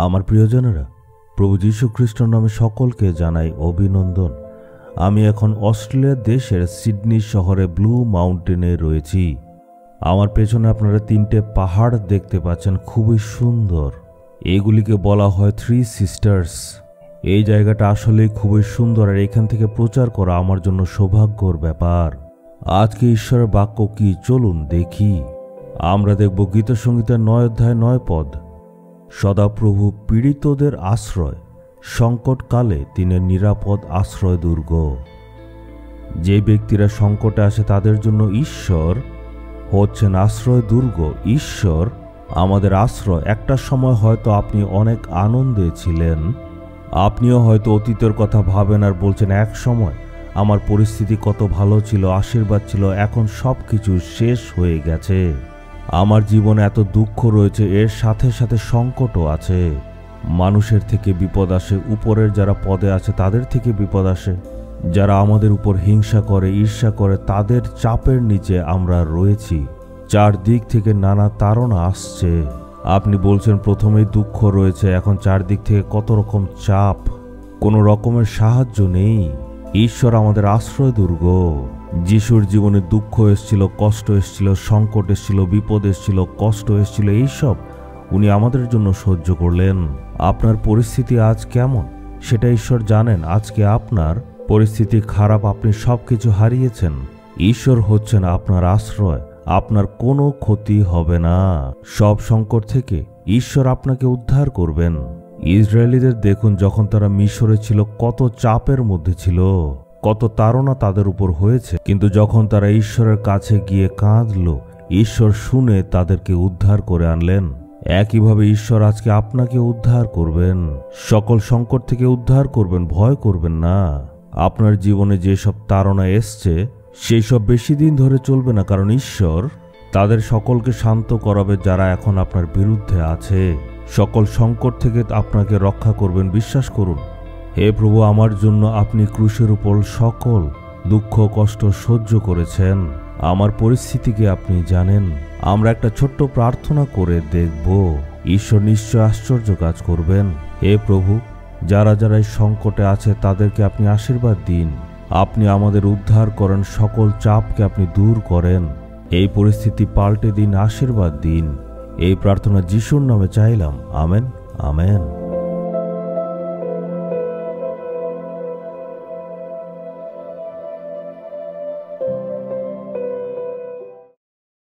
আমার প্রিয়জনেরা, প্রভু যীশু খ্রিস্টের নামে সকলকে জানাই অভিনন্দন। আমি এখন অস্ট্রেলিয়া দেশের সিডনি শহরে ব্লু মাউন্টেনে রয়েছি। আমার পেছনে আপনারা 3টে পাহাড় দেখতে পাচ্ছেন, খুবই সুন্দর। এগুলিকে বলা হয় 3 সিস্টার্স। এই জায়গাটা আসলেই খুবই সুন্দর, আর এখান থেকে প্রচার করা আমার জন্য সৌভাগ্যর ব্যাপার। আজকে ঈশ্বরের বাক্য কি, চলুন দেখি। আমরা দেখব গীতসংহিতার 9 অধ্যায় 9 পদ। সদাপ্রভু পীড়িতদের আশ্রয়, সংকটকালে তিনি নিরাপদ আশ্রয় দুর্গ। যে ব্যক্তিরা সংকটে আসে তাদের জন্য ঈশ্বর হচ্ছেন আশ্রয় দুর্গ। ঈশ্বর আমাদের আশ্রয়। একটা সময় হয়তো আপনি অনেক আনন্দে ছিলেন, আপনিও হয়তো অতীতের কথা ভাবেন আর বলছেন, এক সময় আমার পরিস্থিতি কত ভালো ছিল, আশীর্বাদ ছিল, এখন সব কিছু শেষ হয়ে গেছে। আমার জীবনে এত দুঃখ রয়েছে, এর সাথে সাথে সংকটও আছে। মানুষের থেকে বিপদ আসে, উপরের যারা পদে আছে তাদের থেকে বিপদ আসে। যারা আমাদের উপর হিংসা করে, ঈর্ষা করে, তাদের চাপের নিচে আমরা রয়েছি। চারদিক থেকে নানা তাড়না আসছে। আপনি বলছেন প্রথমেই দুঃখ রয়েছে, এখন চারদিক থেকে কত রকম চাপ, কোনো রকমের সাহায্য নেই। ঈশ্বর আমাদের আশ্রয় দুর্গ। যিশুর জীবনে দুঃখ এসেছিল, কষ্ট এসেছিল, সংকট এসেছিল, বিপদ এসেছিল, কষ্ট এসেছিল, এইসব উনি আমাদের জন্য সহ্য করলেন। আপনার পরিস্থিতি আজ কেমন সেটা ঈশ্বর জানেন। আজকে আপনার পরিস্থিতি খারাপ, আপনি সবকিছু হারিয়েছেন। ঈশ্বর হচ্ছেন আপনার আশ্রয়, আপনার কোনো ক্ষতি হবে না। সব সংকট থেকে ঈশ্বর আপনাকে উদ্ধার করবেন। ইসরায়েলিদের দেখুন, যখন তারা মিশরে ছিল কত চাপের মধ্যে ছিল, কত তাড়না তাদের উপর হয়েছে, কিন্তু যখন তারা ঈশ্বরের কাছে গিয়ে কাঁদল, ঈশ্বর শুনে তাদেরকে উদ্ধার করে আনলেন। একইভাবে ঈশ্বর আজকে আপনাকে উদ্ধার করবেন, সকল সংকট থেকে উদ্ধার করবেন। ভয় করবেন না। আপনার জীবনে যেসব তাড়না এসছে সেই সব বেশি দিন ধরে চলবে না, কারণ ঈশ্বর তাদের সকলকে শান্ত করাবে যারা এখন আপনার বিরুদ্ধে আছে। সকল সংকট থেকে আপনাকে রক্ষা করবেন, বিশ্বাস করুন। হে প্রভু, আমার জন্য আপনি ক্রুশের উপর সকল দুঃখ কষ্ট সহ্য করেছেন। আমার পরিস্থিতিকে আপনি জানেন। আমরা একটা ছোট্ট প্রার্থনা করে দেখব, ঈশ্বর নিশ্চয় আশ্চর্য কাজ করবেন। হে প্রভু, যারা যারা এই সংকটে আছে তাদেরকে আপনি আশীর্বাদ দিন। আপনি আমাদের উদ্ধার করেন, সকল চাপকে আপনি দূর করেন। এই পরিস্থিতি পাল্টে দিন, আশীর্বাদ দিন। এই প্রার্থনা যিশুর নামে চাইলাম, আমেন, আমেন।